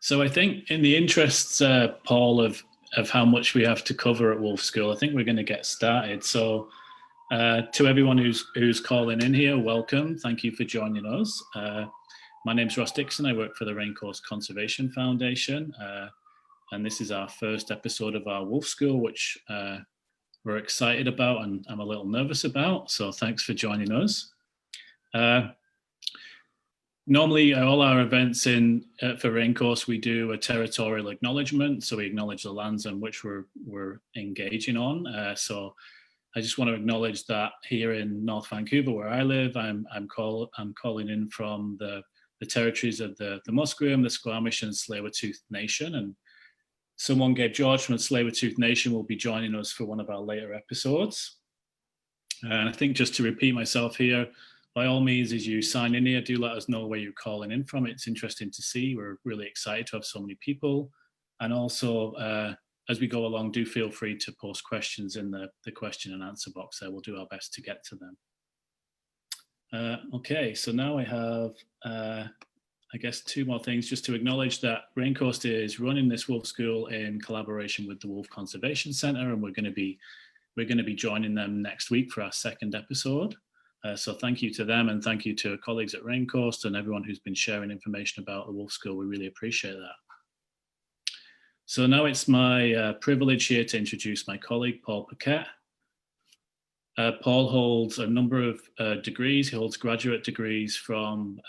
So I think in the interests, Paul, of how much we have to cover at Wolf School, I think we're going to get started. So to everyone who's calling in here, welcome. Thank you for joining us. My name's Ross Dixon. I work for the Raincoast Conservation Foundation. And this is our first episode of our Wolf School, which we're excited about and I'm a little nervous about. So thanks for joining us. Normally, all our events for Raincoast, we do a territorial acknowledgement. So we acknowledge the lands on which we're engaging on. So I just want to acknowledge that here in North Vancouver, where I live, I'm calling in from the territories of the Musqueam, the Squamish, and Tsleil-Waututh Nation. And someone gave George from the Tsleil-Waututh Nation will be joining us for one of our later episodes. And I think just to repeat myself here, by all means, as you sign in here, do let us know where you're calling in from. It's interesting to see. We're really excited to have so many people. And also, as we go along, do feel free to post questions in the question and answer box there. We'll do our best to get to them. Okay, so now I have, I guess, two more things just to acknowledge that Raincoast is running this Wolf School in collaboration with the Wolf Conservation Centre, and we're going to be joining them next week for our second episode. So thank you to them, and thank you to colleagues at Raincoast and everyone who's been sharing information about the Wolf School. We really appreciate that. So now it's my privilege here to introduce my colleague, Paul Paquet. Paul holds a number of degrees. He holds graduate degrees from,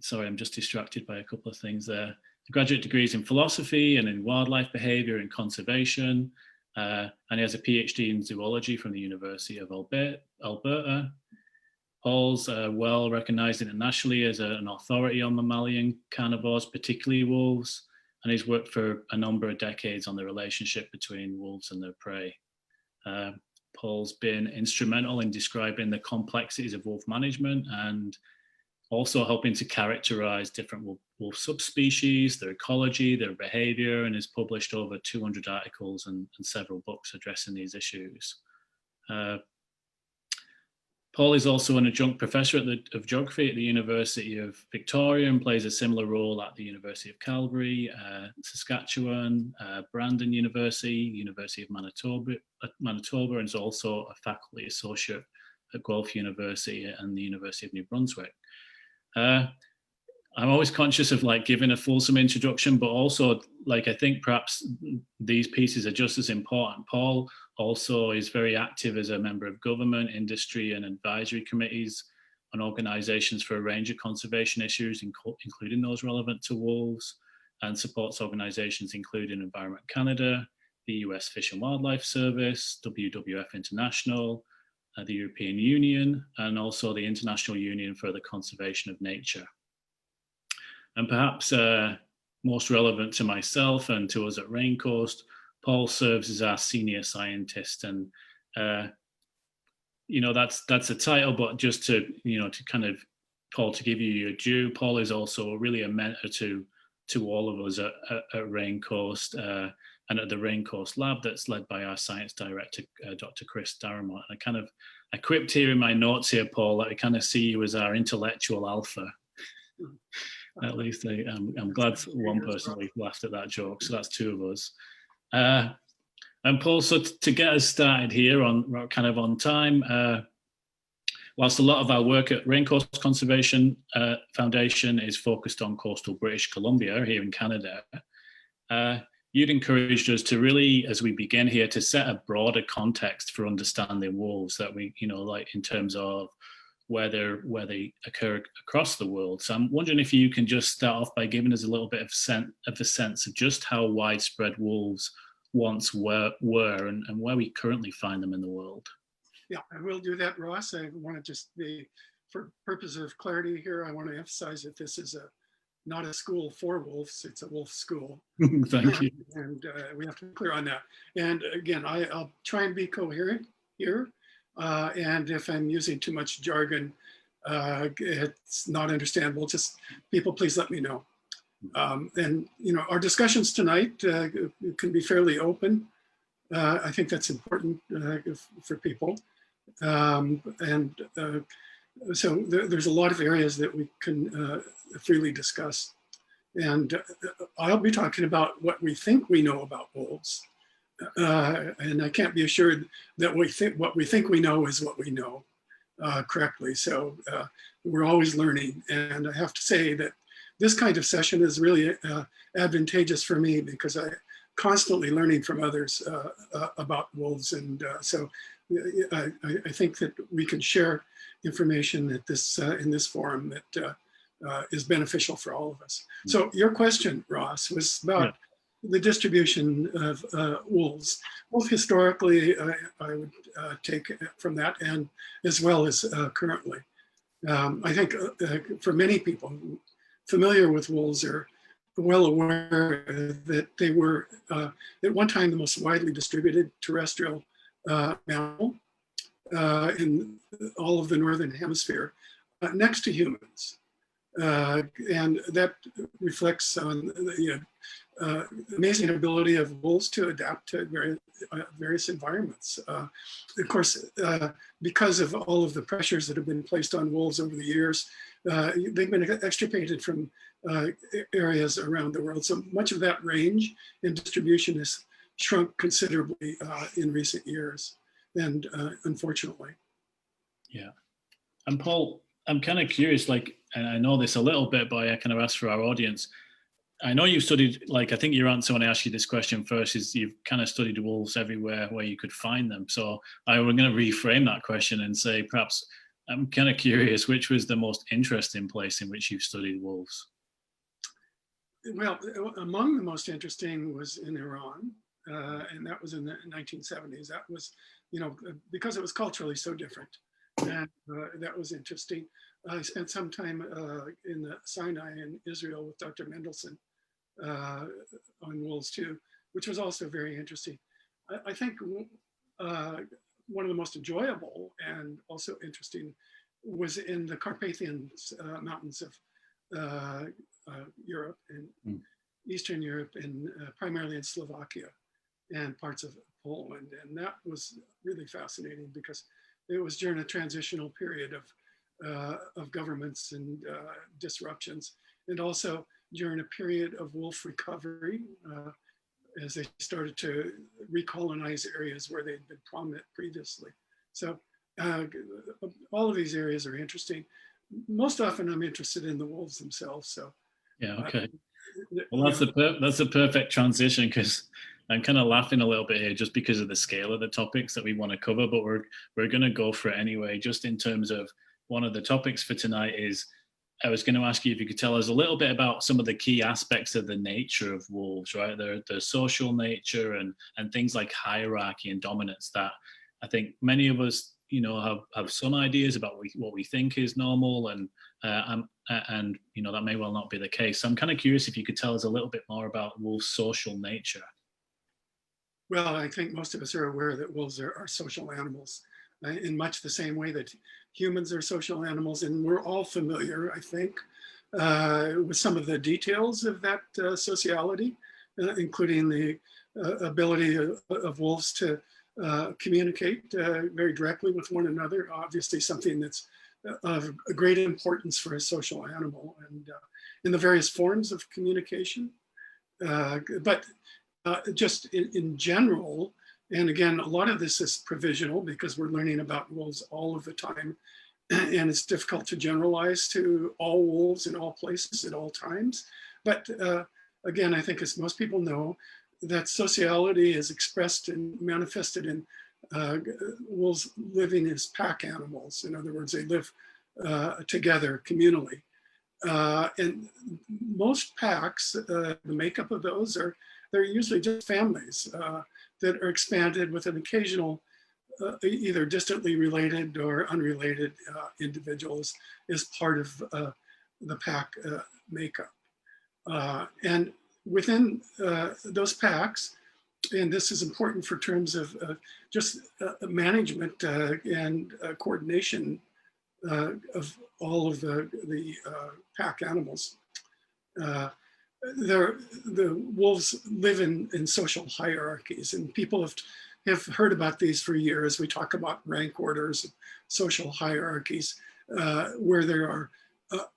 sorry, I'm just distracted by a couple of things there. Graduate degrees in philosophy and in wildlife behavior and conservation. And he has a PhD in zoology from the University of Alberta. Paul's well recognized internationally as an authority on mammalian carnivores, particularly wolves, and he's worked for a number of decades on the relationship between wolves and their prey. Paul's been instrumental in describing the complexities of wolf management and also helping to characterize different wolf subspecies, their ecology, their behavior, and has published over 200 articles and several books addressing these issues. Paul is also an adjunct professor of geography at the University of Victoria and plays a similar role at the University of Calgary, Saskatchewan, Brandon University, University of Manitoba, and is also a faculty associate at Guelph University and the University of New Brunswick. I'm always conscious of giving a fulsome introduction, but also I think perhaps these pieces are just as important. Paul also is very active as a member of government, industry, and advisory committees on organizations for a range of conservation issues, including those relevant to wolves, and supports organizations including Environment Canada, the US Fish and Wildlife Service, WWF International, the European Union, and also the International Union for the Conservation of Nature. And perhaps most relevant to myself and to us at Raincoast, Paul serves as our senior scientist, and that's a title. But just to kind of Paul, to give you your due, Paul is also really a mentor to all of us at Raincoast and at the Raincoast Lab that's led by our science director, Dr. Chris Darramont. I quipped here in my notes here, Paul, that I kind of see you as our intellectual alpha. At least I'm glad one person laughed at that joke, so that's two of us. And Paul, so to get us started here on time, whilst a lot of our work at Raincoast Conservation Foundation is focused on coastal British Columbia here in Canada, you'd encouraged us to really, as we begin here, to set a broader context for understanding wolves that we, in terms of where they occur across the world. So I'm wondering if you can just start off by giving us a little bit of the sense of just how widespread wolves once were and where we currently find them in the world. Yeah, I will do that, Ross. I want to just for purpose of clarity here, I want to emphasize that this is not a school for wolves, it's a wolf school. Thank you. And we have to be clear on that. And again, I'll try and be coherent here. And if I'm using too much jargon, it's not understandable, just people please let me know. And our discussions tonight can be fairly open. I think that's important for people. So there's a lot of areas that we can freely discuss. And I'll be talking about what we think we know about wolves. And I can't be assured that what we think we know is what we know correctly. So we're always learning. And I have to say that this kind of session is really advantageous for me because I'm constantly learning from others about wolves. And so I think that we can share information at this in this forum that is beneficial for all of us. So your question, Ross, was about the distribution of wolves, both historically, I would take from that, and as well as currently. I think for many people familiar with wolves are well aware that they were at one time the most widely distributed terrestrial mammal in all of the Northern Hemisphere, next to humans. And that reflects on the amazing ability of wolves to adapt to various environments. Of course, because of all of the pressures that have been placed on wolves over the years, they've been extirpated from areas around the world. So much of that range and distribution has shrunk considerably in recent years, and unfortunately. Yeah. And Paul, I'm kind of curious, like, and I know this a little bit, but I kind of ask for our audience. I know you've studied, like, I think your answer when I asked you this question first is you've kind of studied wolves everywhere where you could find them. So I'm going to reframe that question and say, perhaps I'm kind of curious, which was the most interesting place in which you've studied wolves? Well, among the most interesting was in Iran, and that was in the 1970s. That was, because it was culturally so different, and that was interesting. I spent some time in the Sinai in Israel with Dr. Mendelsohn on wolves too, which was also very interesting. I think one of the most enjoyable and also interesting was in the Carpathian mountains of Europe and Eastern Europe, and primarily in Slovakia and parts of Poland. And that was really fascinating because it was during a transitional period of governments and disruptions, and also during a period of wolf recovery as they started to recolonize areas where they'd been prominent previously. So all of these areas are interesting. Most often I'm interested in the wolves themselves. So yeah, okay. Well, that's a perfect transition, because I'm kind of laughing a little bit here just because of the scale of the topics that we want to cover, but we're going to go for it anyway. Just in terms of one of the topics for tonight is, I was going to ask you if you could tell us a little bit about some of the key aspects of the nature of wolves, right? Their social nature and things like hierarchy and dominance that I think many of us, have some ideas about what we think is normal, and that may well not be the case. So I'm kind of curious if you could tell us a little bit more about wolves' social nature. Well, I think most of us are aware that wolves are social animals in much the same way that humans are social animals. And we're all familiar, I think, with some of the details of that sociality, including the ability of wolves to communicate very directly with one another, obviously something that's of great importance for a social animal, and in the various forms of communication. But just in general, and again, a lot of this is provisional because we're learning about wolves all of the time, and it's difficult to generalize to all wolves in all places at all times. But again, I think as most people know, that sociality is expressed and manifested in wolves living as pack animals. In other words, they live together communally. And most packs, the makeup of those they're usually just families that are expanded with an occasional either distantly related or unrelated individuals as part of the pack makeup. And within those packs, and this is important for terms of just management and coordination of all of the pack animals. The wolves live in social hierarchies, and people have heard about these for years. We talk about rank orders, social hierarchies, where there are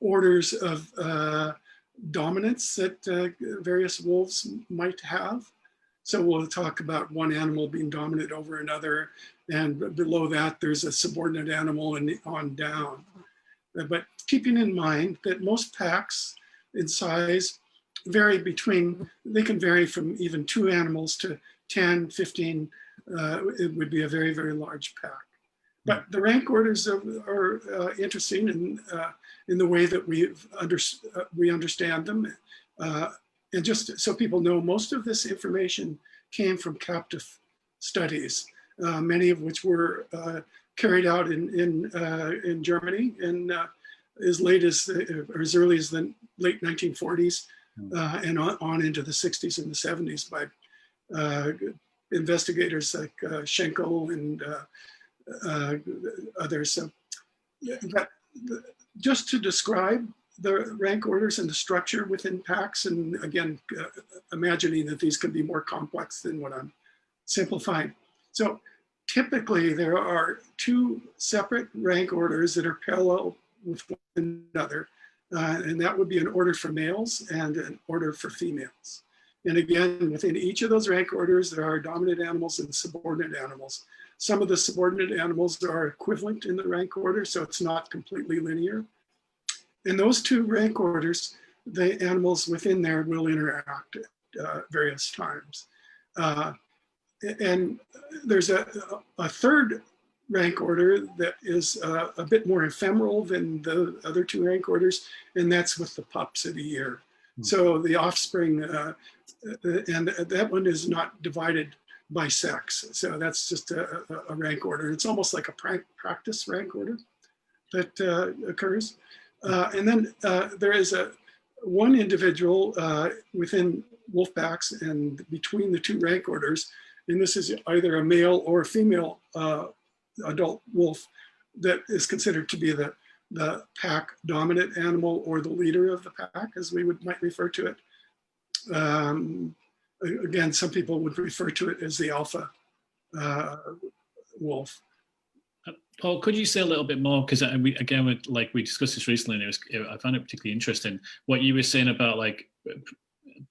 orders of dominance that various wolves might have. So we'll talk about one animal being dominant over another, and below that there's a subordinate animal and on down. But keeping in mind that most packs in size vary between, they can vary from even 2 animals to 10, 15, it would be a very, very large pack. But the rank orders are interesting in the way that we understand them. And just so people know, most of this information came from captive studies, many of which were carried out in Germany and as late as, or as early as the late 1940s and on into the 60s and the 70s by investigators like Schenkel and others. So just to describe the rank orders and the structure within packs, and again, imagining that these can be more complex than what I'm simplifying. So typically there are 2 separate rank orders that are parallel with one another, and that would be an order for males and an order for females. And again, within each of those rank orders, there are dominant animals and subordinate animals. Some of the subordinate animals are equivalent in the rank order, so it's not completely linear. In those 2 rank orders, the animals within there will interact at various times. And there's a 3rd rank order that is a bit more ephemeral than the other 2 rank orders, and that's with the pups of the year. So the offspring, and that one is not divided by sex. So that's just a rank order. It's almost like a practice rank order that occurs. And then there is one individual within wolf packs and between the 2 rank orders, and this is either a male or a female adult wolf that is considered to be the pack dominant animal or the leader of the pack, as we might refer to it. Again, some people would refer to it as the alpha wolf. Paul, could you say a little bit more? Because again, we discussed this recently, and I found it particularly interesting. What you were saying about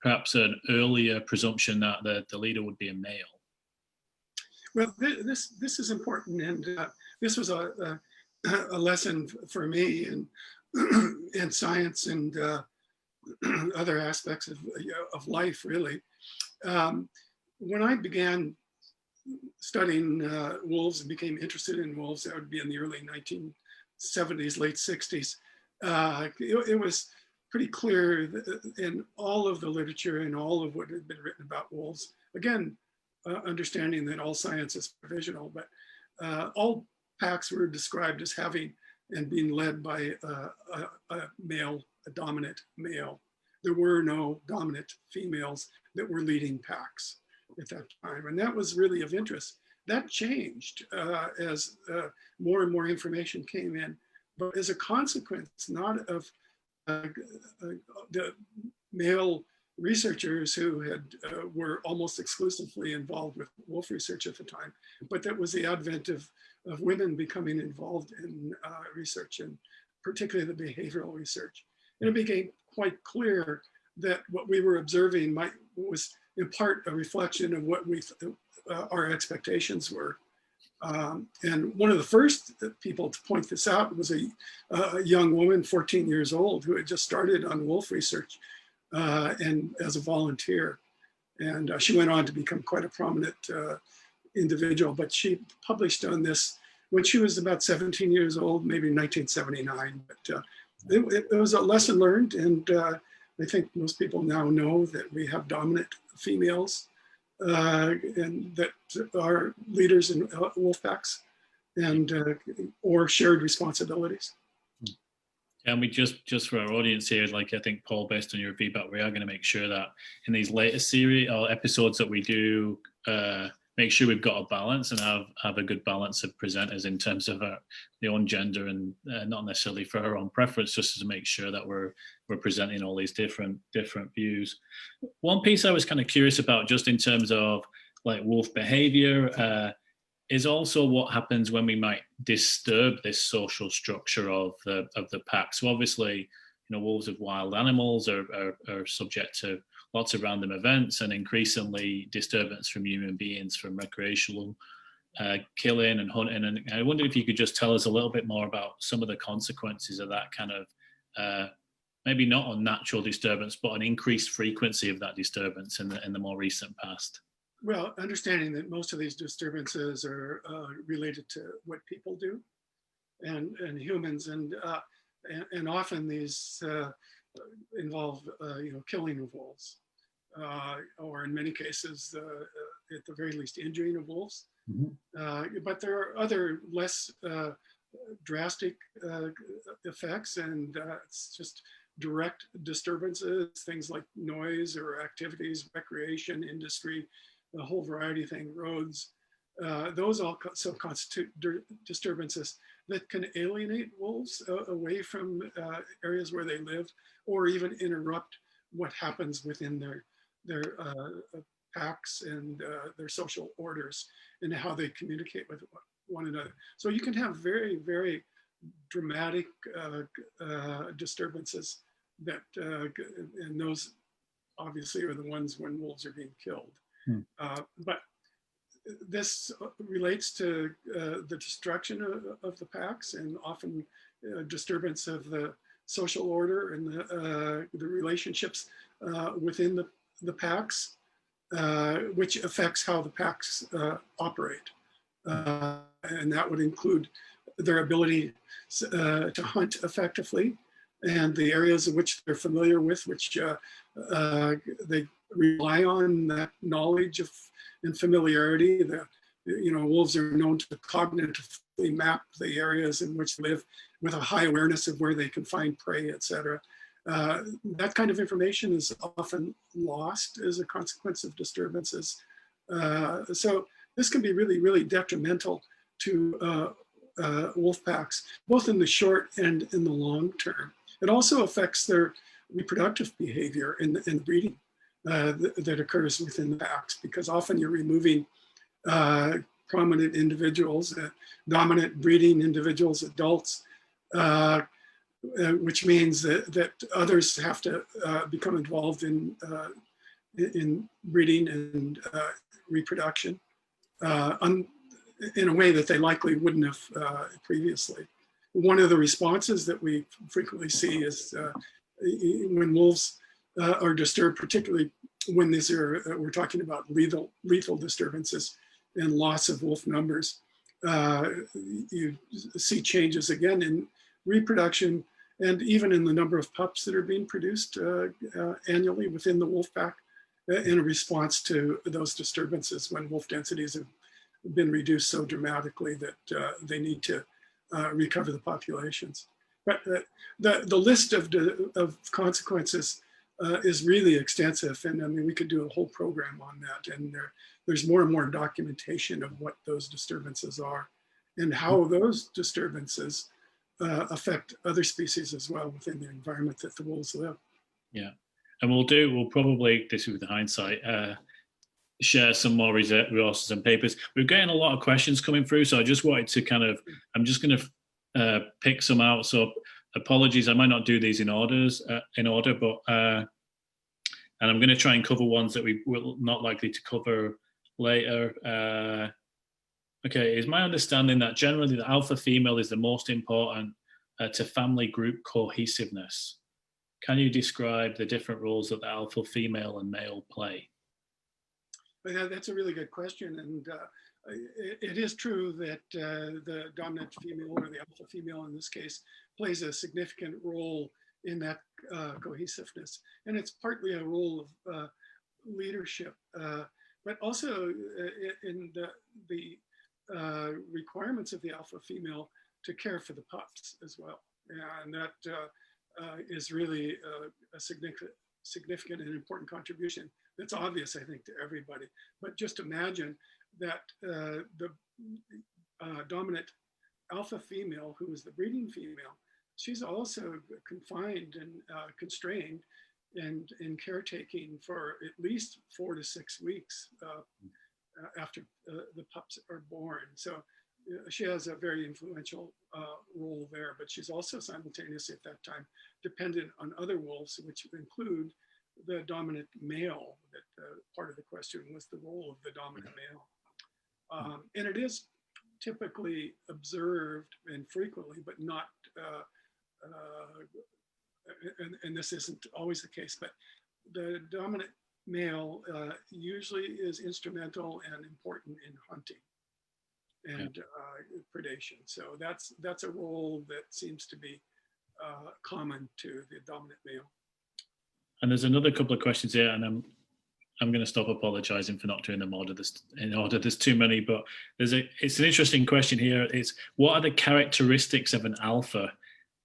perhaps an earlier presumption that the leader would be a male. Well, this is important, and this was a lesson for me in science and other aspects of life, really. When I began studying wolves and became interested in wolves, that would be in the early 1970s, late 60s. It was pretty clear in all of the literature and all of what had been written about wolves, again, understanding that all science is provisional, but all packs were described as having and being led by a male, a dominant male. There were no dominant females that were leading packs at that time. And that was really of interest. That changed as more and more information came in. But as a consequence, not of the male researchers who were almost exclusively involved with wolf research at the time, but that was the advent of women becoming involved in research, and particularly the behavioral research. And it became quite clear that what we were observing was in part a reflection of what our expectations were. And one of the first people to point this out was a young woman, 14 years old, who had just started on wolf research and as a volunteer. And she went on to become quite a prominent individual, but she published on this when she was about 17 years old, maybe 1979. But it was a lesson learned, and I think most people now know that we have dominant females and that are leaders in wolf packs and or shared responsibilities. And we just for our audience here, I think, Paul, based on your feedback, we are going to make sure that in these later series or episodes that we do, make sure we've got a balance and have a good balance of presenters in terms of their own gender and not necessarily for our own preference, just to make sure that we're presenting all these different views. One piece I was kind of curious about, just in terms of wolf behavior, is also what happens when we might disturb this social structure of the pack. So obviously, wolves of wild animals are subject to lots of random events and increasingly disturbance from human beings from recreational killing and hunting. And I wonder if you could just tell us a little bit more about some of the consequences of that kind of maybe not unnatural disturbance, but an increased frequency of that disturbance in the more recent past. Well, understanding that most of these disturbances are related to what people do and humans, and often these involve killing of wolves, or in many cases, at the very least, injuring of wolves. Mm-hmm. But there are other less drastic effects, and it's just direct disturbances, things like noise or activities, recreation, industry, a whole variety of things, roads. Those also constitute disturbances that can alienate wolves away from areas where they live, or even interrupt what happens within their packs and their social orders and how they communicate with one another. So you can have very, very dramatic disturbances that, and those obviously are the ones when wolves are being killed. But this relates to the destruction of the packs, and often disturbance of the social order and the relationships within the packs, which affects how the packs operate. And that would include their ability to hunt effectively, and the areas in which they're familiar with, which they rely on that knowledge of and familiarity. Wolves are known to cognitively map the areas in which they live with a high awareness of where they can find prey, etc. That kind of information is often lost as a consequence of disturbances. So this can be really, really detrimental to wolf packs, both in the short and in the long term. It also affects their reproductive behavior in the breeding that occurs within the packs, because often you're removing prominent individuals, dominant breeding individuals, adults, which means that others have to become involved in breeding and reproduction in a way that they likely wouldn't have previously. One of the responses that we frequently see is when wolves are disturbed, particularly when we're talking about lethal disturbances and loss of wolf numbers, you see changes again in reproduction and even in the number of pups that are being produced annually within the wolf pack in a response to those disturbances when wolf densities have been reduced so dramatically that they need to recover the populations. But the list of consequences is really extensive, and I mean we could do a whole program on that. And there's more and more documentation of what those disturbances are, and how those disturbances affect other species as well within the environment that the wolves live. Yeah, and we'll probably, this is with hindsight, share some more resources and papers. We're getting a lot of questions coming through, so I just wanted to I'm just going to pick some out. So apologies, I might not do these in order, but and I'm going to try and cover ones that we will not likely to cover later. Okay, is my understanding that generally the alpha female is the most important to family group cohesiveness? Can you describe the different roles that the alpha female and male play? Yeah, that's a really good question, and it is true that the dominant female, or the alpha female in this case, plays a significant role in that cohesiveness, and it's partly a role of leadership, but also in the requirements of the alpha female to care for the pups as well, and that is really a significant and important contribution. That's obvious, I think, to everybody. But just imagine that the dominant alpha female, who is the breeding female, she's also confined and constrained and in caretaking for at least 4 to 6 weeks after the pups are born. So she has a very influential role there, but she's also simultaneously at that time dependent on other wolves, which include the dominant male. That part of the question was the role of the dominant male. And it is typically observed and frequently, but not, and this isn't always the case, but the dominant male usually is instrumental and important in hunting and predation. So that's a role that seems to be common to the dominant male. And there's another couple of questions here, and I'm going to stop apologizing for not doing them in order. There's too many, but it's an interesting question here. It's, what are the characteristics of an alpha?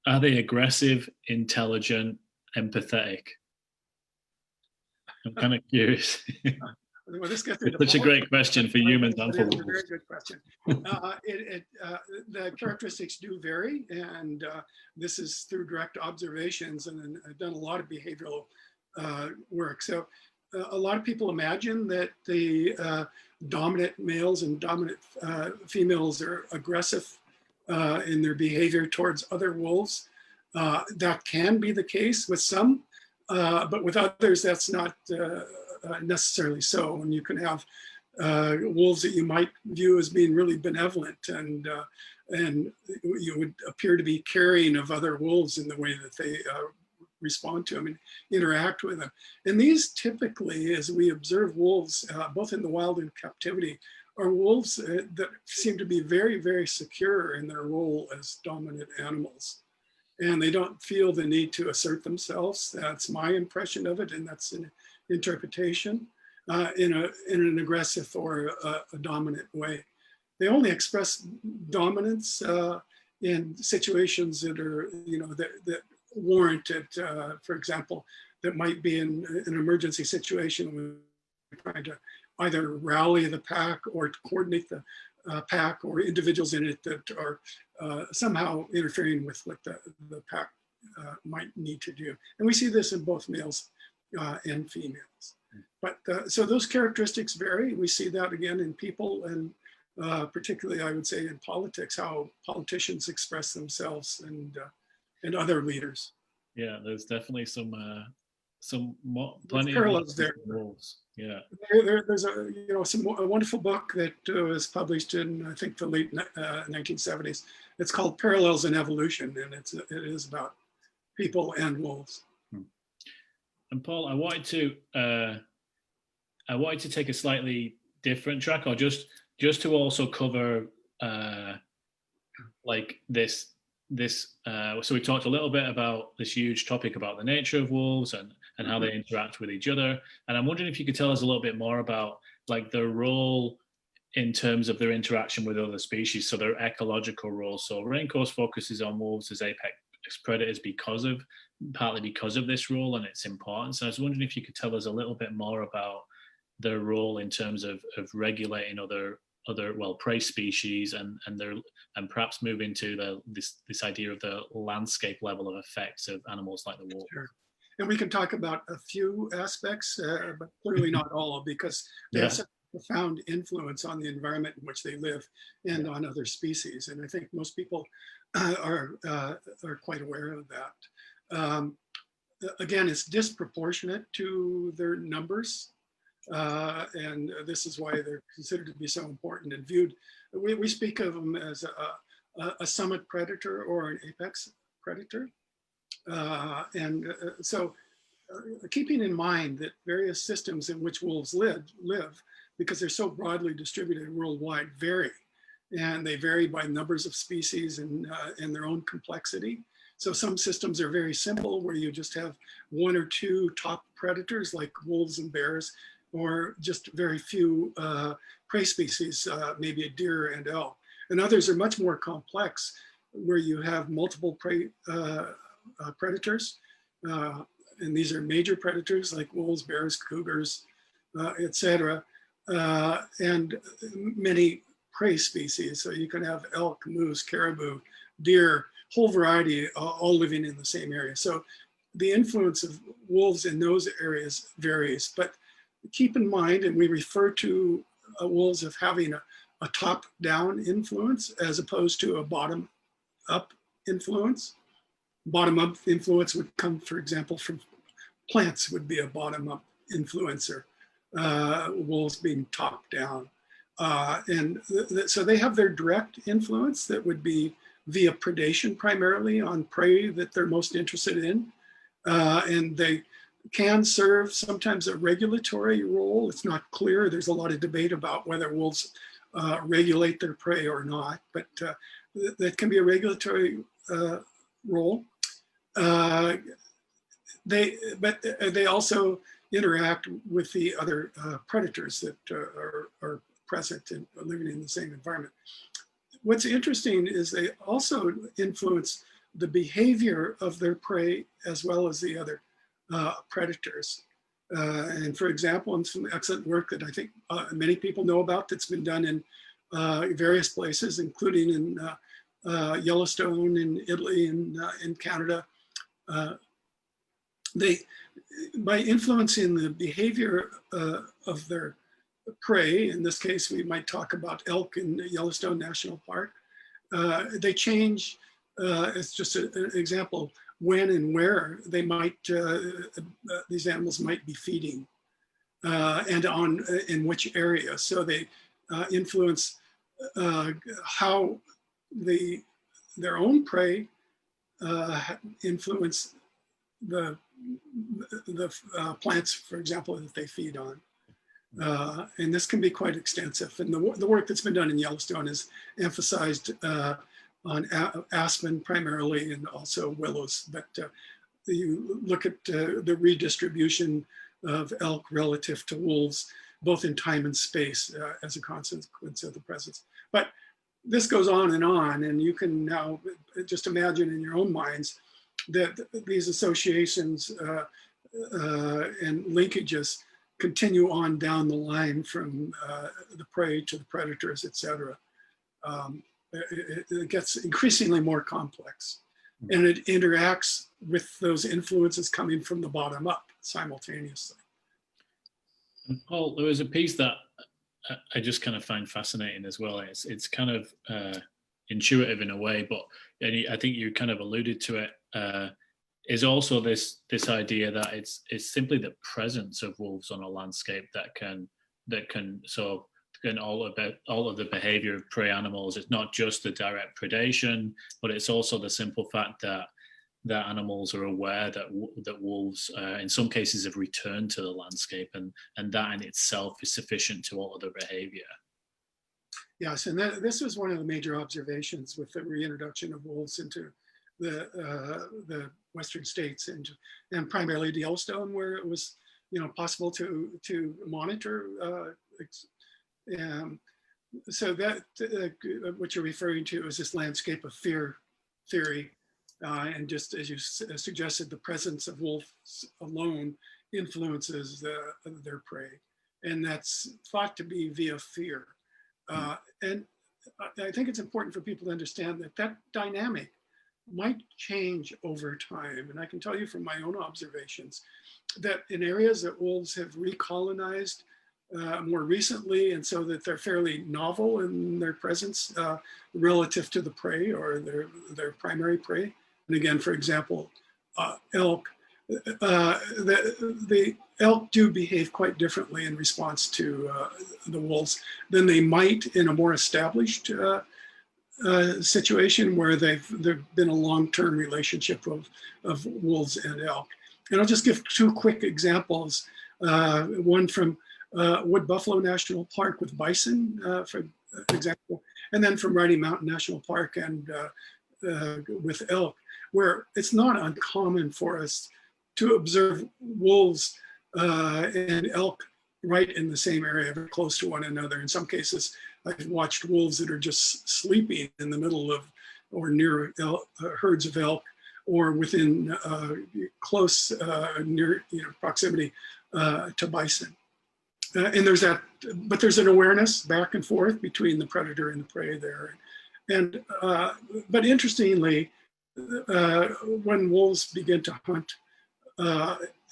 Are they aggressive, intelligent, empathetic? I'm kind of curious. Well, this gets it's such a great question for humans and for wolves. Very good question. The characteristics do vary, and this is through direct observations, and I've done a lot of behavioral work. So a lot of people imagine that the dominant males and dominant females are aggressive in their behavior towards other wolves. That can be the case with some, but with others, that's not necessarily so. And you can have wolves that you might view as being really benevolent, and you would appear to be caring of other wolves in the way that they respond to them and interact with them. And these typically, as we observe wolves, both in the wild and captivity, are wolves that seem to be very, very secure in their role as dominant animals. And they don't feel the need to assert themselves. That's my impression of it, and that's an interpretation in an aggressive or a dominant way. They only express dominance in situations that are, that warranted. For example, that might be in an emergency situation when we're trying to either rally the pack or coordinate the pack, or individuals in it that are somehow interfering with what the pack might need to do. And we see this in both males and females. But so those characteristics vary. We see that again in people, and particularly I would say in politics, how politicians express themselves, and other leaders. Yeah, there's definitely plenty parallels there. Wolves. Yeah, there's a wonderful book that was published in, I think, the late 1970s. It's called Parallels in Evolution, and it is about people and wolves. And Paul, I wanted to take a slightly different track, or just to also cover like this. So we talked a little bit about this huge topic about the nature of wolves and how they interact with each other. And I'm wondering if you could tell us a little bit more about like their role in terms of their interaction with other species, so their ecological role. So Raincoast focuses on wolves as apex predators partly because of this role and its importance. I was wondering if you could tell us a little bit more about their role in terms of regulating other prey species and perhaps move into this idea of the landscape level of effects of animals like the wolf. Sure. And we can talk about a few aspects, but clearly not all, because they have such a profound influence on the environment in which they live and on other species. And I think most people are quite aware of that. Again, it's disproportionate to their numbers. And this is why they're considered to be so important and viewed. We speak of them as a summit predator or an apex predator. So keeping in mind that various systems in which wolves live, because they're so broadly distributed worldwide, vary. And they vary by numbers of species and their own complexity. So some systems are very simple, where you just have one or two top predators like wolves and bears, or just very few prey species, maybe a deer and elk. And others are much more complex, where you have multiple prey predators. And these are major predators like wolves, bears, cougars, etc. And many prey species. So you can have elk, moose, caribou, deer, whole variety, all living in the same area. So the influence of wolves in those areas varies. But keep in mind, and we refer to wolves as having a top-down influence as opposed to a bottom-up influence. Bottom-up influence would come, for example, from plants would be a bottom-up influencer, wolves being top-down. So they have their direct influence that would be via predation primarily on prey that they're most interested in. And they can serve sometimes a regulatory role. It's not clear. There's a lot of debate about whether wolves regulate their prey or not, but that can be a regulatory role. They also interact with the other predators that are present and living in the same environment. What's interesting is they also influence the behavior of their prey as well as the other predators. And for example, in some excellent work that I think many people know about that's been done in various places, including in Yellowstone in Italy and in Canada, by influencing the behavior of their prey, in this case, we might talk about elk in Yellowstone National Park, they change, it's just an example, when and where they might, these animals might be feeding and in which area. So they influence how their own prey influence the plants, for example, that they feed on. And this can be quite extensive. And the work that's been done in Yellowstone is emphasized on aspen primarily and also willows. But you look at the redistribution of elk relative to wolves, both in time and space as a consequence of the presence. But this goes on, and you can now just imagine in your own minds that these associations and linkages continue on down the line from the prey to the predators, et cetera. It gets increasingly more complex, and it interacts with those influences coming from the bottom up simultaneously. And Paul, there was a piece that I just kind of find fascinating as well. It's kind of intuitive in a way, but I think you kind of alluded to it. Is also this idea that it's simply the presence of wolves on a landscape that can alter the behavior of prey animals. It's not just the direct predation, but it's also the simple fact that animals are aware that wolves in some cases have returned to the landscape, and that in itself is sufficient to alter their behavior. Yes, and this was one of the major observations with the reintroduction of wolves into the Western states and primarily to Yellowstone, where it was possible to monitor. So that what you're referring to is this landscape of fear theory, and just as you suggested, the presence of wolves alone influences their prey, and that's thought to be via fear. And I think it's important for people to understand that dynamic might change over time. And I can tell you from my own observations that in areas that wolves have recolonized more recently, and so that they're fairly novel in their presence relative to the prey or their primary prey. And again, for example, elk, the elk do behave quite differently in response to the wolves than they might in a more established situation where there've been a long-term relationship of wolves and elk. And I'll just give two quick examples. One from Wood Buffalo National Park with bison, for example, and then from Rocky Mountain National Park and with elk, where it's not uncommon for us to observe wolves and elk right in the same area, very close to one another. In some cases, I've watched wolves that are just sleeping in the middle of or near herds of elk, or within close near proximity to bison. And there's that, but there's an awareness back and forth between the predator and the prey there. And but interestingly, when wolves begin to hunt,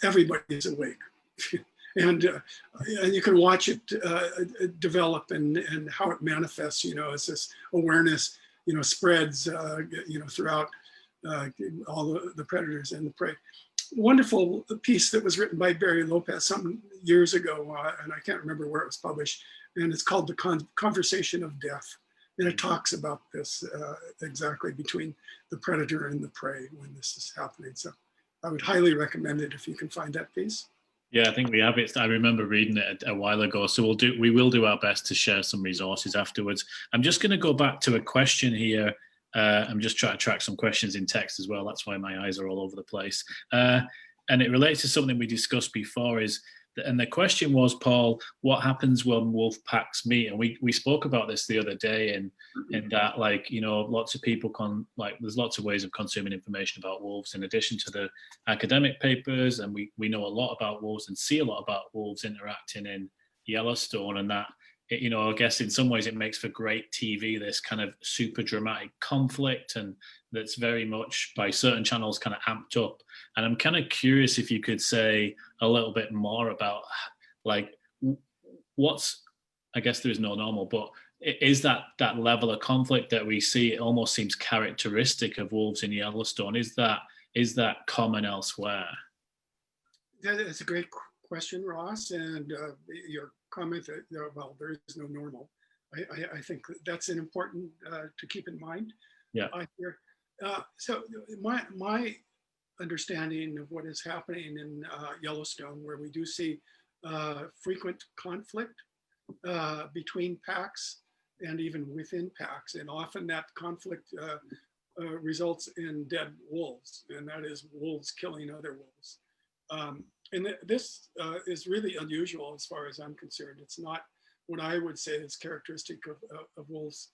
everybody is awake. and you can watch it develop and how it manifests, as this awareness, spreads, throughout all the predators and the prey. Wonderful piece that was written by Barry Lopez some years ago, and I can't remember where it was published, and it's called The Conversation of Death. And it talks about this exactly between the predator and the prey when this is happening. So I would highly recommend it if you can find that piece. Yeah, I think we have it. I remember reading it a while ago. So we will do our best to share some resources afterwards. I'm just going to go back to a question here. I'm just trying to track some questions in text as well. That's why my eyes are all over the place. And it relates to something we discussed before and the question was, Paul, what happens when wolf packs meet? And we spoke about this the other day in that, lots of people there's lots of ways of consuming information about wolves in addition to the academic papers. And we know a lot about wolves and see a lot about wolves interacting in Yellowstone, and that, I guess in some ways it makes for great TV, this kind of super dramatic conflict, and that's very much by certain channels kind of amped up. And I'm kind of curious if you could say a little bit more about what's, I guess there is no normal, but is that level of conflict that we see, it almost seems characteristic of wolves in Yellowstone. Is that common elsewhere? That's a great question, Ross, and your comment that, well, there is no normal. I think that's an important to keep in mind. Yeah. So my understanding of what is happening in Yellowstone, where we do see frequent conflict between packs and even within packs, and often that conflict results in dead wolves, and that is wolves killing other wolves. And this is really unusual as far as I'm concerned. It's not what I would say is characteristic of wolves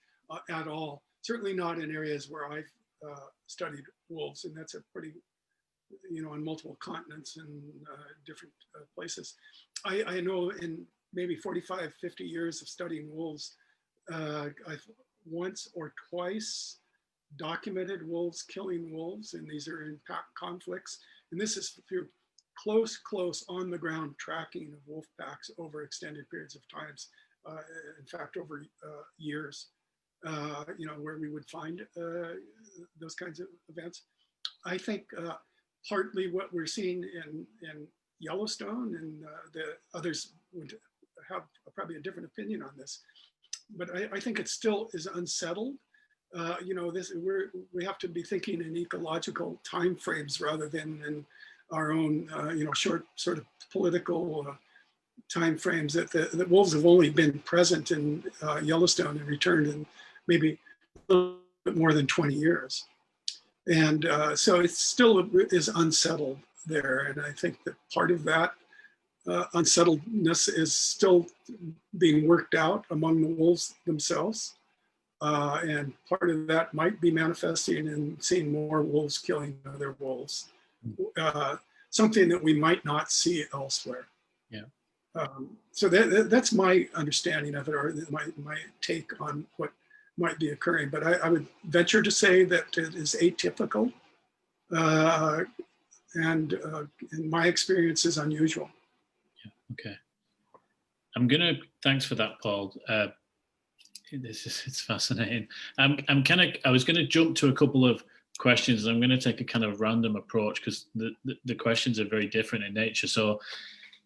at all. Certainly not in areas where I've studied wolves, and that's a pretty, on multiple continents and different places. I know in maybe 45, 50 years of studying wolves, I've once or twice documented wolves killing wolves, and these are in pack conflicts. And this is through close on the ground tracking of wolf packs over extended periods of times. In fact, over years, where we would find those kinds of events. I think partly what we're seeing in Yellowstone, and the others would have probably a different opinion on this, but I think it still is unsettled. We have to be thinking in ecological timeframes rather than in our own, short sort of political timeframes. That the wolves have only been present in Yellowstone and returned in maybe a little bit more than 20 years. And so it still is unsettled there. And I think that part of that unsettledness is still being worked out among the wolves themselves. And part of that might be manifesting in seeing more wolves killing other wolves. Something that we might not see elsewhere. Yeah. So that's my understanding of it, or my take on what might be occurring. But I would venture to say that it is atypical, and in my experience is unusual. Yeah. Okay. Thanks for that, Paul. It's fascinating. I was going to jump to a couple of questions. I'm going to take a kind of random approach because the questions are very different in nature. So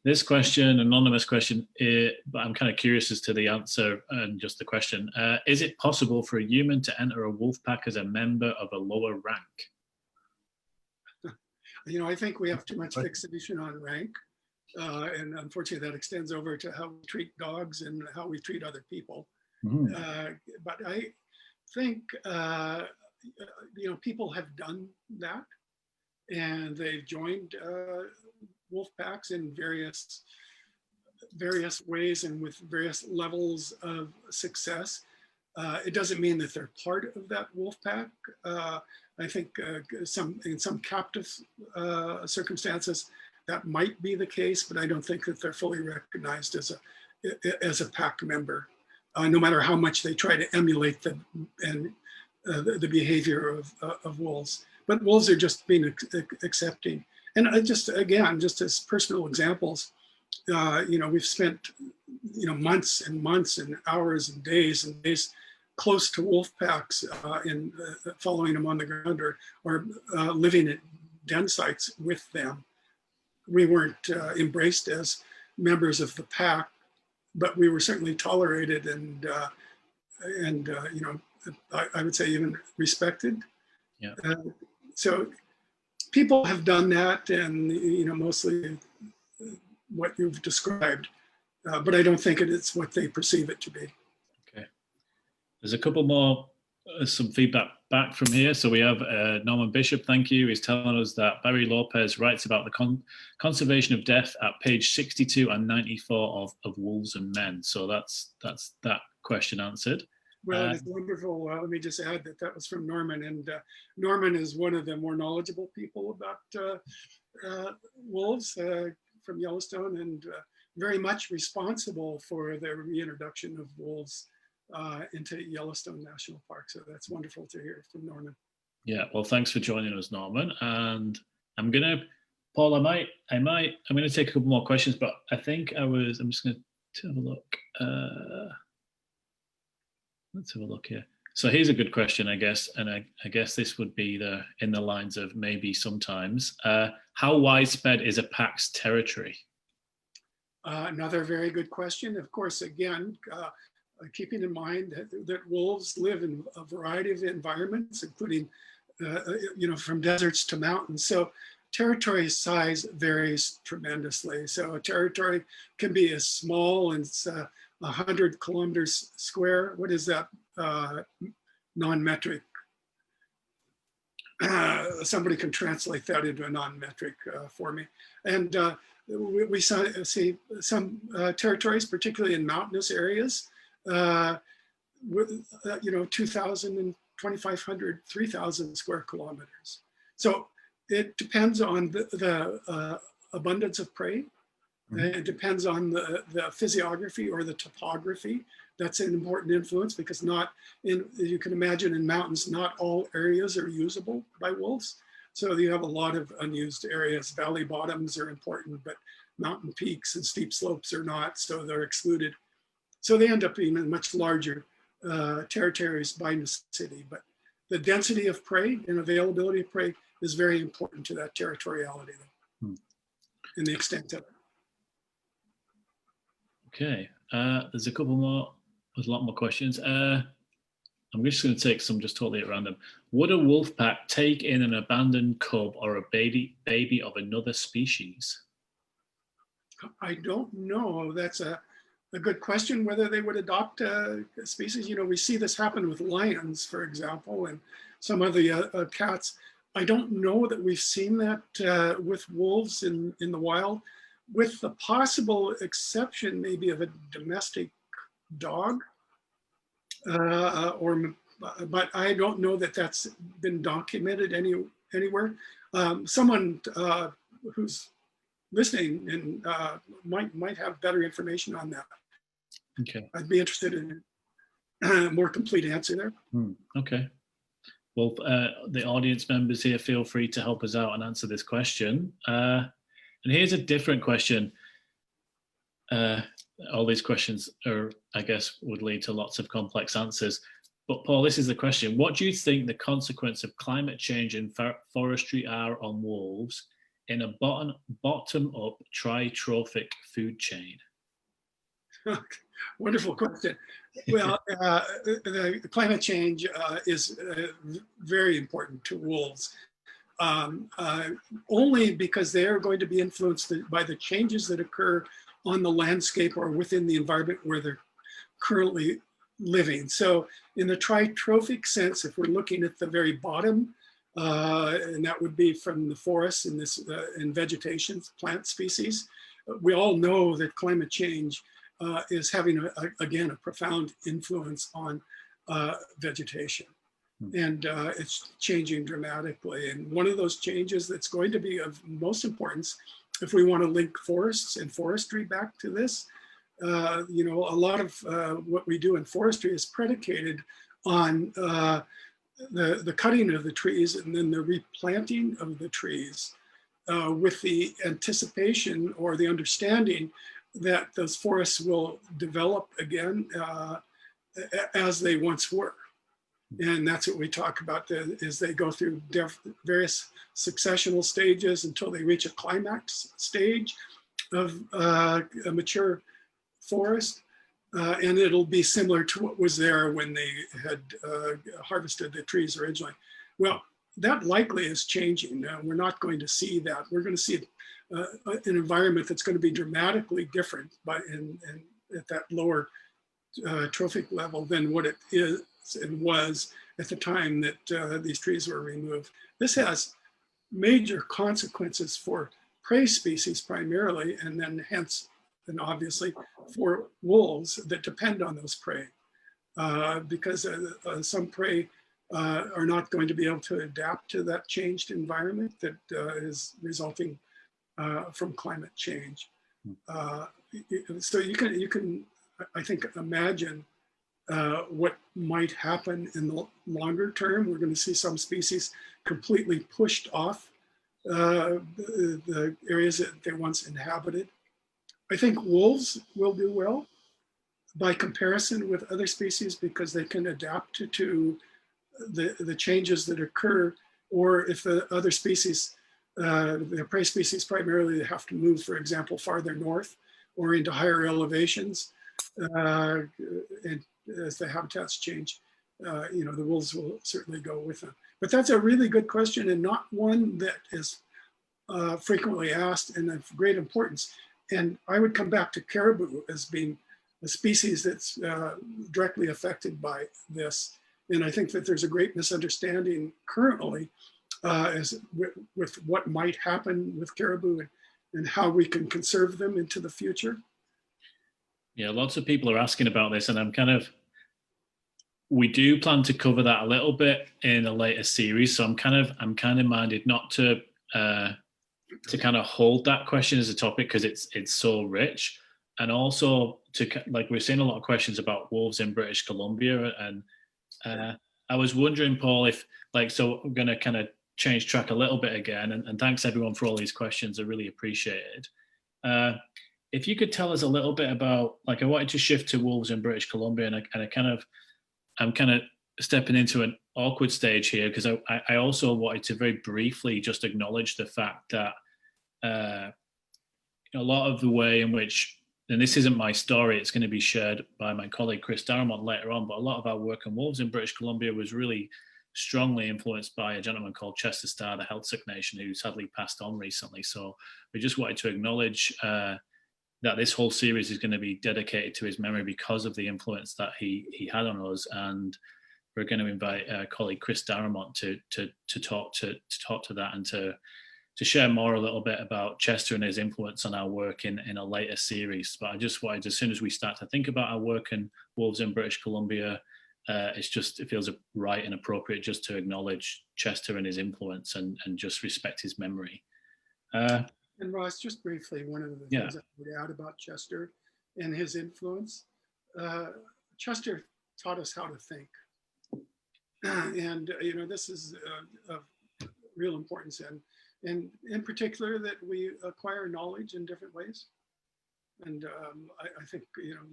this question, anonymous question, but I'm kind of curious as to the answer and just the question. Is it possible for a human to enter a wolf pack as a member of a lower rank? I think we have too much fixation on rank. And unfortunately, that extends over to how we treat dogs and how we treat other people. Mm-hmm. But I think, people have done that, and they've joined wolf packs in various ways and with various levels of success. It doesn't mean that they're part of that wolf pack. I think in some captive circumstances that might be the case, but I don't think that they're fully recognized as a pack member, no matter how much they try to emulate the behavior of wolves. But wolves are just being accepting. And just as personal examples, we've spent, months and months and hours and days close to wolf packs in following them on the ground or living at den sites with them. We weren't embraced as members of the pack, but we were certainly tolerated and I would say even respected. Yeah. So people have done that, and mostly what you've described, but I don't think it's what they perceive it to be. Okay. There's a couple more, some feedback back from here. So we have Norman Bishop, thank you. He's telling us that Barry Lopez writes about the conservation of death at page 62 and 94 of Wolves and Men. So that's that question answered. Well, it's wonderful. Let me just add that was from Norman, and Norman is one of the more knowledgeable people about wolves from Yellowstone, and very much responsible for the reintroduction of wolves into Yellowstone National Park. So that's wonderful to hear from Norman. Yeah, well, thanks for joining us, Norman. And Paul, I'm going to take a couple more questions, but I'm just going to have a look. Let's have a look here. So here's a good question, I guess, and I guess this would be in the lines of maybe sometimes. How widespread is a pack's territory? Another very good question. Of course, again, keeping in mind that wolves live in a variety of environments, including, from deserts to mountains. So territory size varies tremendously. So a territory can be as small as 100 kilometers square. What is that non-metric? Somebody can translate that into a non-metric for me. And we see some territories, particularly in mountainous areas, with 2,000 and 2,500, 3,000 square kilometers. So it depends on the abundance of prey. It depends on the physiography or the topography. That's an important influence, because you can imagine in mountains, not all areas are usable by wolves. So you have a lot of unused areas. Valley bottoms are important, but mountain peaks and steep slopes are not, so they're excluded. So they end up being in much larger territories by necessity. But the density of prey and availability of prey is very important to that territoriality and the extent of it. Okay, there's a lot more questions. I'm just going to take some just totally at random. Would a wolf pack take in an abandoned cub or a baby of another species? I don't know. That's a good question, whether they would adopt a species. We see this happen with lions, for example, and some of the cats. I don't know that we've seen that with wolves in the wild, with the possible exception maybe of a domestic dog, but I don't know that that's been documented anywhere. Someone who's listening and might have better information on that. Okay. I'd be interested in a more complete answer there. Okay. Well, the audience members here, feel free to help us out and answer this question. And here's a different question. All these questions would lead to lots of complex answers. But Paul, this is the question. What do you think the consequence of climate change in forestry are on wolves in a bottom-up tritrophic food chain? Wonderful question. Well, the climate change is very important to wolves. Only because they are going to be influenced by the changes that occur on the landscape or within the environment where they're currently living. So in the tritrophic sense, if we're looking at the very bottom, and that would be from the forests in vegetation, plant species, we all know that climate change is having, again, a profound influence on vegetation. And it's changing dramatically. And one of those changes that's going to be of most importance, if we want to link forests and forestry back to this, a lot of what we do in forestry is predicated on the cutting of the trees and then the replanting of the trees. with the anticipation or the understanding that those forests will develop again as they once were. And that's what we talk about, is they go through various successional stages until they reach a climax stage of a mature forest. And it'll be similar to what was there when they had harvested the trees originally. Well, that likely is changing. We're not going to see that. We're going to see an environment that's going to be dramatically different at that lower trophic level than what it is and was at the time that these trees were removed. This has major consequences for prey species primarily, and then hence, and obviously, for wolves that depend on those prey, because some prey are not going to be able to adapt to that changed environment that is resulting from climate change. So you can, I think, imagine what might happen in the longer term. We're going to see some species completely pushed off the areas that they once inhabited. I think wolves will do well by comparison with other species because they can adapt to the changes that occur, or if the other species, the prey species primarily have to move, for example, farther north or into higher elevations, and as the habitats change, the wolves will certainly go with them. But that's a really good question, and not one that is frequently asked and of great importance. And I would come back to caribou as being a species that's directly affected by this. And I think that there's a great misunderstanding currently with what might happen with caribou and how we can conserve them into the future. Yeah, lots of people are asking about this, and we do plan to cover that a little bit in a later series. So I'm kind of minded not to kind of hold that question as a topic because it's so rich, and also we're seeing a lot of questions about wolves in British Columbia, and I was wondering, Paul, if so I'm going to kind of change track a little bit again, and thanks everyone for all these questions. I really appreciate it. If you could tell us a little bit about, I wanted to shift to wolves in British Columbia, and I'm kind of stepping into an awkward stage here because I also wanted to very briefly just acknowledge the fact that a lot of the way in which, and this isn't my story, it's going to be shared by my colleague Chris Darramont later on, but a lot of our work on wolves in British Columbia was really strongly influenced by a gentleman called Chester Starr, the Heiltsuk Nation, who sadly passed on recently. So we just wanted to acknowledge that this whole series is going to be dedicated to his memory because of the influence that he had on us. And we're going to invite colleague Chris Darramont to talk to that and to share more a little bit about Chester and his influence on our work in a later series. But I just wanted, as soon as we start to think about our work in wolves in British Columbia, it feels right and appropriate just to acknowledge Chester and his influence and just respect his memory. And Ross, just briefly, one of the things I would add about Chester and his influence, Chester taught us how to think. And, this is of real importance, and in particular that we acquire knowledge in different ways. And I think,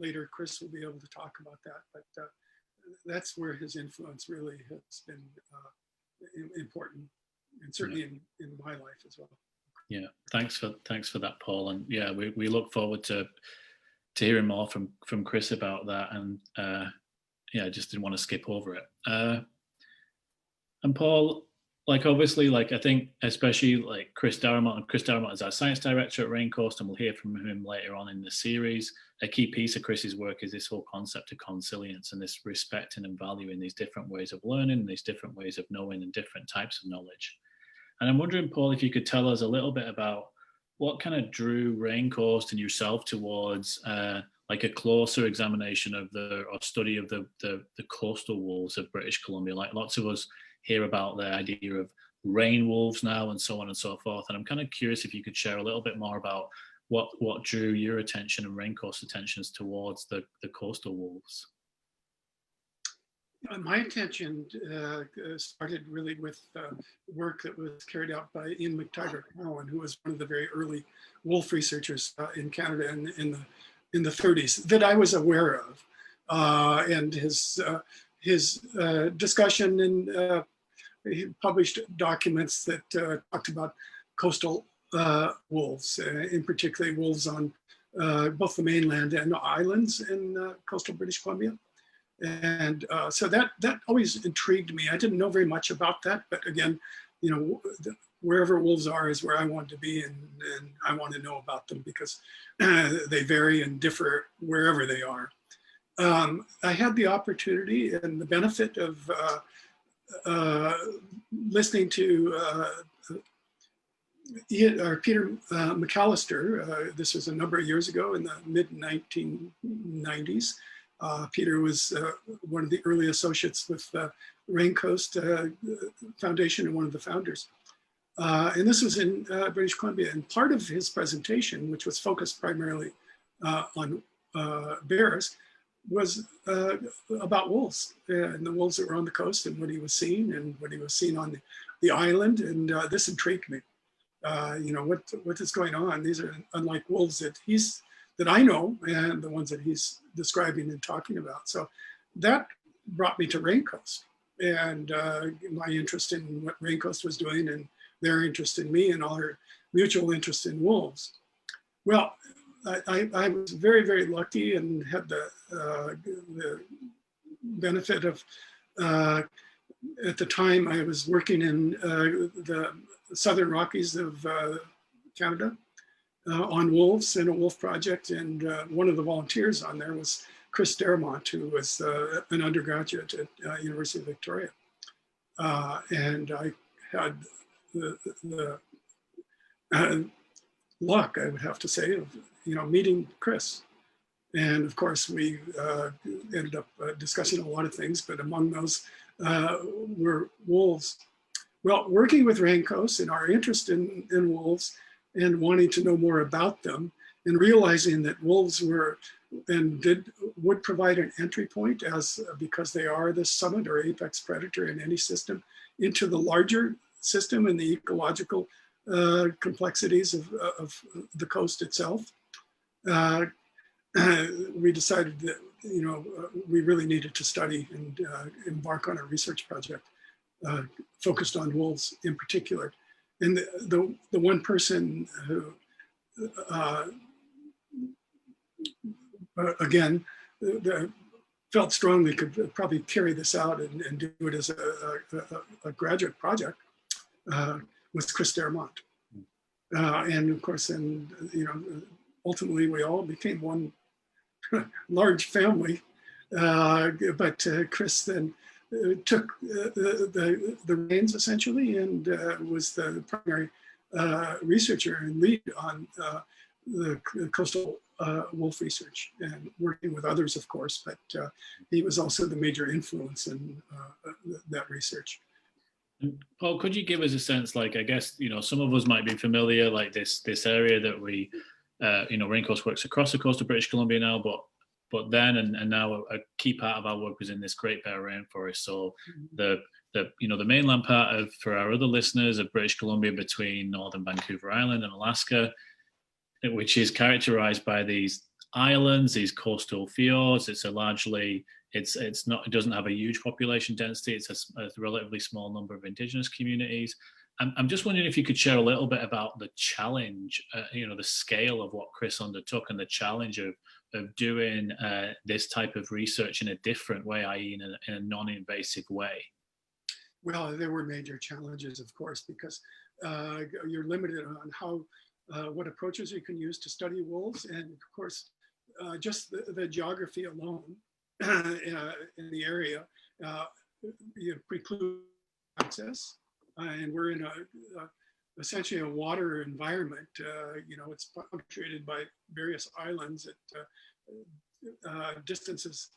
later Chris will be able to talk about that, but that's where his influence really has been important, and certainly in my life as well. Yeah, thanks for that, Paul. And yeah, we look forward to hearing more from Chris about that. And I just didn't want to skip over it. And Paul, obviously, I think especially Chris Darramont is our science director at Raincoast, and we'll hear from him later on in the series. A key piece of Chris's work is this whole concept of consilience and this respecting and valuing these different ways of learning, these different ways of knowing, and different types of knowledge. And I'm wondering, Paul, if you could tell us a little bit about what kind of drew Raincoast and yourself towards a closer examination of or study of the coastal wolves of British Columbia. Lots of us hear about the idea of rain wolves now and so on and so forth. And I'm kind of curious if you could share a little bit more about what drew your attention and Raincoast's attentions towards the coastal wolves. My intention started really with work that was carried out by Ian McTaggart Cowan, who was one of the very early wolf researchers in Canada in the 30s that I was aware of, and his discussion, and he published documents that talked about coastal wolves, in particular wolves on both the mainland and islands in coastal British Columbia. And so that always intrigued me. I didn't know very much about that, but again, you know, wherever wolves are is where I want to be, and I want to know about them because they vary and differ wherever they are. I had the opportunity and the benefit of listening to Peter McAllister. This was a number of years ago in the mid 1990s. Peter was one of the early associates with Raincoast Foundation and one of the founders. And this was in British Columbia. And part of his presentation, which was focused primarily on bears, was about wolves and the wolves that were on the coast and what he was seeing and what he was seeing on the island. And this intrigued me. You know, what is going on? These are unlike wolves that I know and the ones that he's describing and talking about. So that brought me to Raincoast and my interest in what Raincoast was doing and their interest in me and our mutual interest in wolves. Well, I was very, very lucky and had the benefit of, at the time I was working in the Southern Rockies of Canada on wolves in a wolf project. And one of the volunteers on there was Chris Daremont, who was an undergraduate at University of Victoria. And I had the luck, I would have to say, of meeting Chris. And of course, we ended up discussing a lot of things, but among those were wolves. Well, working with Raincoast and our interest in wolves and wanting to know more about them and realizing that wolves were and would provide an entry point because they are the summit or apex predator in any system into the larger system and the ecological complexities of the coast itself. We decided that we really needed to study and embark on a research project focused on wolves in particular. And the one person who, again, felt strongly could probably carry this out and do it as a graduate project was Chris Daremont. And of course, ultimately we all became one large family. But Chris then took the reins essentially and was the primary researcher and lead on the coastal wolf research and working with others, of course, but he was also the major influence in that research. Paul, could you give us a sense, like, I guess, some of us might be familiar, like this area that we, Raincoast works across the coast of British Columbia now, but then and now a key part of our work was in this Great Bear Rainforest. So the mainland part of, for our other listeners, of British Columbia between northern Vancouver Island and Alaska, which is characterized by these islands, these coastal fjords. It doesn't have a huge population density. It's a relatively small number of indigenous communities. I'm just wondering if you could share a little bit about the challenge, the scale of what Chris undertook and the challenge of doing this type of research in a different way, i.e. in a non-invasive way. Well, there were major challenges, of course, because you're limited on what approaches you can use to study wolves. And of course, just the geography alone in the area preclude access. And we're in essentially a water environment. It's punctuated by various islands at distances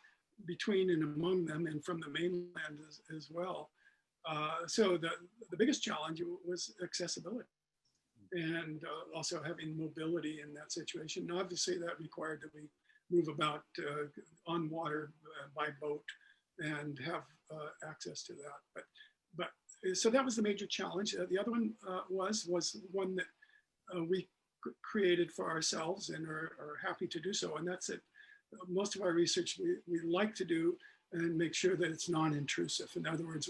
between and among them and from the mainland as well. So the biggest challenge was accessibility and also having mobility in that situation. And obviously that required that we move about on water by boat and have access to that. But so that was the major challenge. The other one was one that we created for ourselves and are happy to do so. And that's it. Most of our research we like to do and make sure that it's non-intrusive. In other words,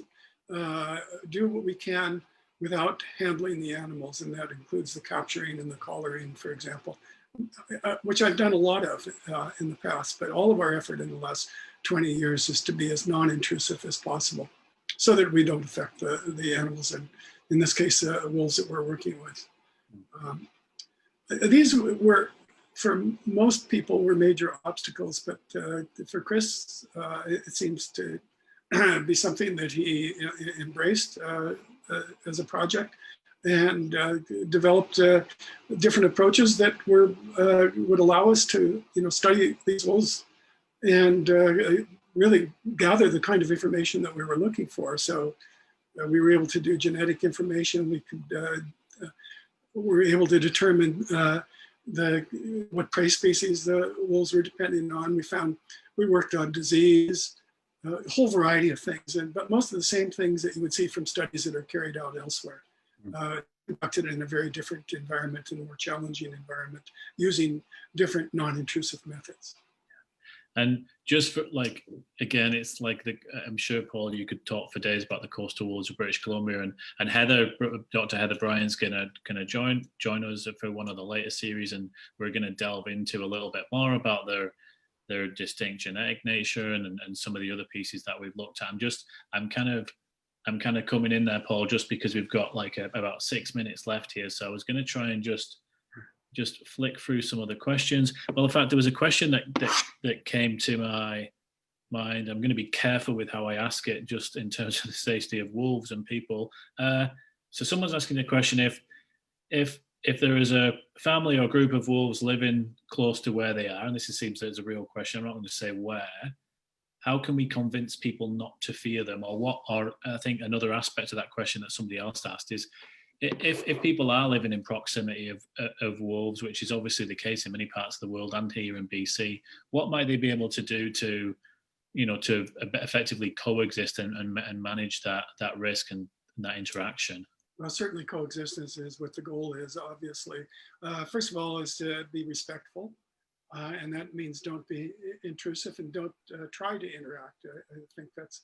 do what we can without handling the animals. And that includes the capturing and the collaring, for example, which I've done a lot of in the past, but all of our effort in the last 20 years is to be as non-intrusive as possible so that we don't affect the animals, and in this case, wolves that we're working with. These were, for most people, were major obstacles, but for Chris, it seems to be something that he embraced as a project, and developed different approaches that would allow us to study these wolves and really gather the kind of information that we were looking for. So we were able to do genetic information. We were able to determine what prey species the wolves were depending on. We worked on disease, a whole variety of things, but most of the same things that you would see from studies that are carried out elsewhere. Conducted in a very different environment, in a more challenging environment, using different non-intrusive methods. And just for again, it's I'm sure, Paul, you could talk for days about the coastal wolves of British Columbia, and Heather, Dr. Heather Bryan's gonna join us for one of the later series, and we're gonna delve into a little bit more about their distinct genetic nature and some of the other pieces that we've looked at. I'm kind of coming in there, Paul, just because we've got about 6 minutes left here. So I was going to try and just flick through some of the questions. Well, in fact, there was a question that came to my mind. I'm going to be careful with how I ask it, just in terms of the safety of wolves and people. So someone's asking the question: if there is a family or group of wolves living close to where they are, and this seems as a real question, I'm not going to say where, how can we convince people not to fear them? Or I think another aspect of that question that somebody else asked is, if people are living in proximity of wolves, which is obviously the case in many parts of the world and here in BC, what might they be able to do to effectively coexist and manage that risk and that interaction? Well, certainly coexistence is what the goal is, obviously. First of all, is to be respectful. And that means don't be intrusive and don't try to interact. I think that's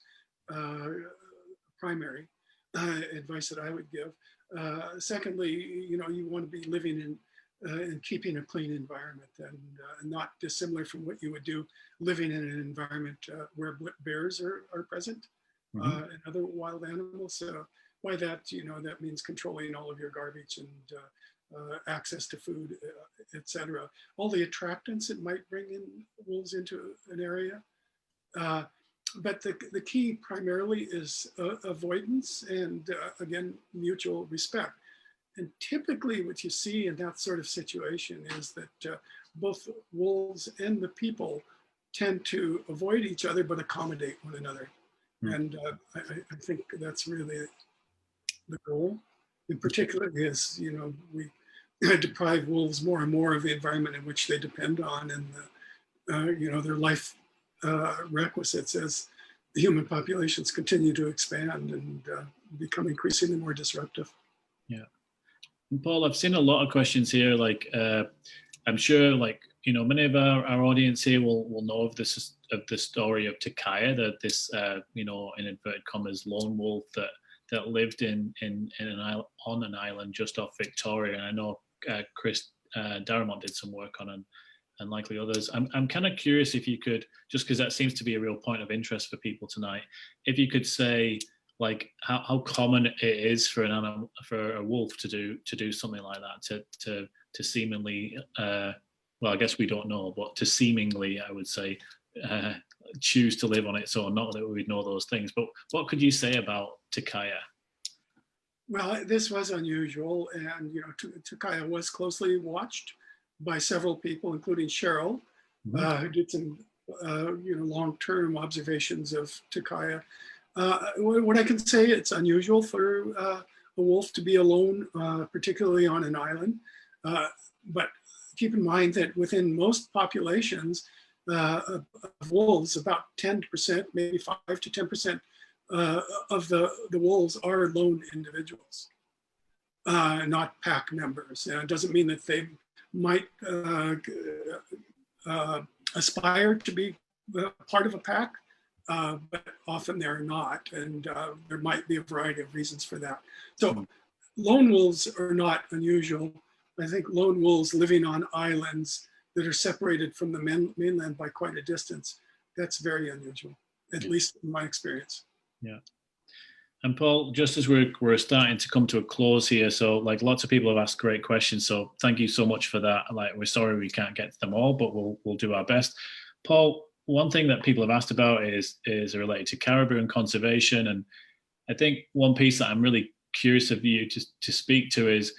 primary advice that I would give. Secondly, you want to be living in and keeping a clean environment, and not dissimilar from what you would do living in an environment where bears are present, and other wild animals. So by that, that means controlling all of your garbage and access to food, etc. All the attractants that might bring in wolves into an area. But the key primarily is avoidance and, again, mutual respect. And typically what you see in that sort of situation is that both wolves and the people tend to avoid each other but accommodate one another. And I think that's really the goal. In particular is, we deprive wolves more and more of the environment in which they depend on, and their life requisites as the human populations continue to expand and become increasingly more disruptive. Yeah. And Paul, I've seen a lot of questions here. I'm sure, many of our audience here will know of the story of Takaya, this in inverted commas lone wolf that lived on an island just off Victoria. And I know Chris Darramont did some work on it, and likely others. I'm kind of curious if you could, just because that seems to be a real point of interest for people tonight, if you could say how common it is for a wolf to do something like that, to seemingly well, I guess we don't know, but to seemingly, I would say, choose to live on its own. Not that we'd know those things, but what could you say about Takaya? Well, this was unusual, and Takaya was closely watched by several people, including Cheryl, who did some long-term observations of Takaya. What I can say, it's unusual for a wolf to be alone, particularly on an island. But keep in mind that within most populations, of wolves, about 10%, maybe 5 to 10% of the wolves are lone individuals, not pack members. And it doesn't mean that they might aspire to be part of a pack, but often they're not. And there might be a variety of reasons for that. So lone wolves are not unusual. I think lone wolves living on islands that are separated from the mainland by quite a distance, that's very unusual, at least in my experience. Yeah. And Paul, just as we're starting to come to a close here, so like lots of people have asked great questions, so thank you so much for that. Like, we're sorry we can't get to them all, but we'll do our best. Paul, one thing that people have asked about is related to caribou and conservation, and I think one piece that I'm really curious of you to speak to is,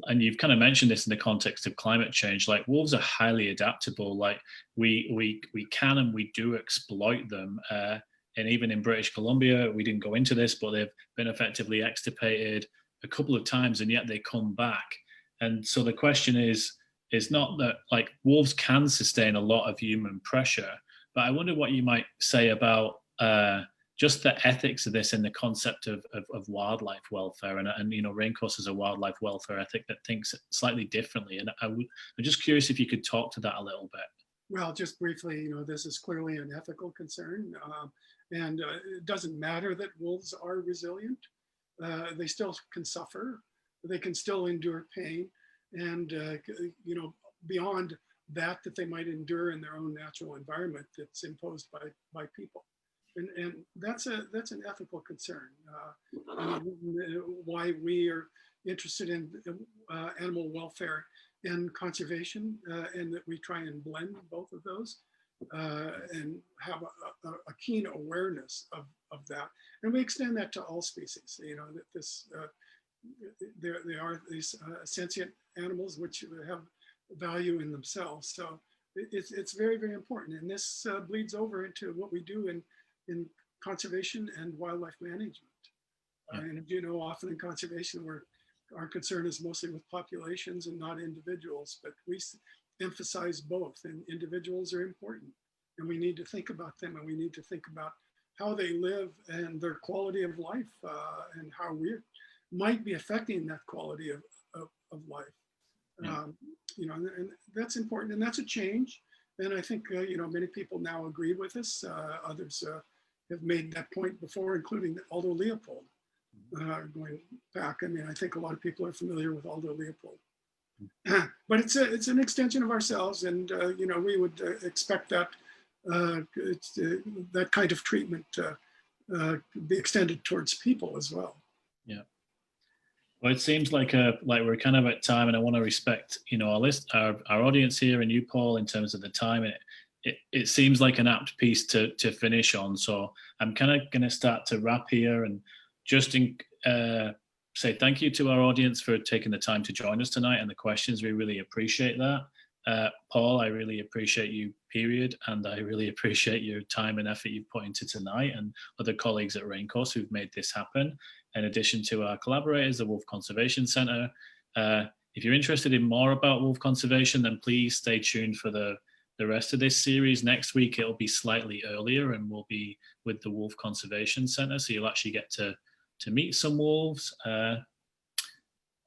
and you've kind of mentioned this in the context of climate change, like wolves are highly adaptable. Like we can and we do exploit them. And even in British Columbia, we didn't go into this, but they've been effectively extirpated a couple of times, and yet they come back. And so the question is not that, like, wolves can sustain a lot of human pressure, but I wonder what you might say about just the ethics of this and the concept of wildlife welfare. And you know, Raincoast is a wildlife welfare ethic that thinks slightly differently. And I'm just curious if you could talk to that a little bit. Well, just briefly, you know, this is clearly an ethical concern. And it doesn't matter that wolves are resilient. They still can suffer. They can still endure pain. And, you know, beyond that they might endure in their own natural environment that's imposed by people. And that's an ethical concern. Why we are interested in animal welfare and conservation, and that we try and blend both of those and have a keen awareness of that. And we extend that to all species, you know, that this, they are these sentient animals which have value in themselves. So it's very, very important. And this bleeds over into what we do in conservation and wildlife management. And you know, often in conservation, our concern is mostly with populations and not individuals, but we emphasize both, and individuals are important, and we need to think about them, and we need to think about how they live and their quality of life, and how we might be affecting that quality of life. You know, and that's important, and that's a change. And I think, you know, many people now agree with us. Others have made that point before, including Aldo Leopold. Going back, I mean, I think a lot of people are familiar with Aldo Leopold. But it's an extension of ourselves, and you know, we would expect that that kind of treatment be extended towards people as well. Yeah. Well, it seems like we're kind of at time, and I want to respect, you know, our audience here and you, Paul, in terms of the time. And it seems like an apt piece to finish on. So I'm kind of going to start to wrap here, and just say thank you to our audience for taking the time to join us tonight and the questions. We really appreciate that. Paul, I really appreciate you, period. And I really appreciate your time and effort you've put into tonight, and other colleagues at Raincoast who've made this happen. In addition to our collaborators, the Wolf Conservation Centre. If you're interested in more about wolf conservation, then please stay tuned for the rest of this series. Next week, it'll be slightly earlier, and we'll be with the Wolf Conservation Centre. So you'll actually get to meet some wolves.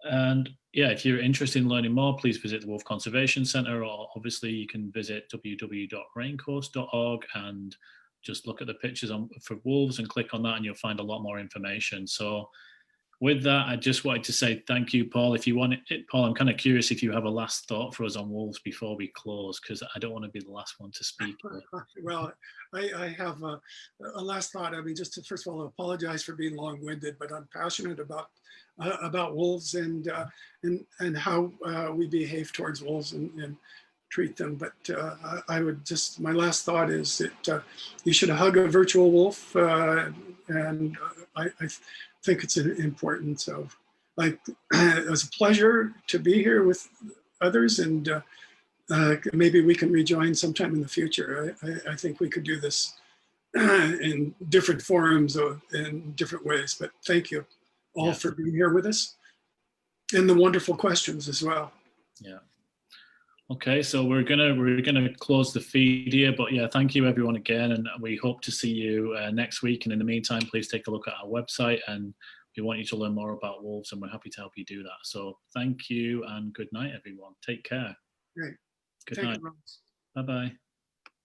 And yeah, if you're interested in learning more, please visit the Wolf Conservation Centre, or obviously you can visit www.raincoast.org and just look at the pictures for wolves and click on that, and you'll find a lot more information. So with that, I just wanted to say thank you, Paul. If you want it, Paul, I'm kind of curious if you have a last thought for us on wolves before we close, because I don't want to be the last one to speak. Well, I have a last thought. I mean, just to first of all apologize for being long-winded, but I'm passionate about wolves and how we behave towards wolves and treat them. But I would just, my last thought is that you should hug a virtual wolf, and I think it's important. So it was a pleasure to be here with others, and maybe we can rejoin sometime in the future. I think we could do this in different forums or in different ways, but thank you all for being here with us, and the wonderful questions as well. Yeah. Okay, so we're gonna close the feed here, but yeah, thank you everyone again, and we hope to see you next week. And in the meantime, please take a look at our website, and we want you to learn more about wolves, and we're happy to help you do that. So thank you, and good night, everyone. Take care. Great. Good Thank night. you, Rose. Bye bye.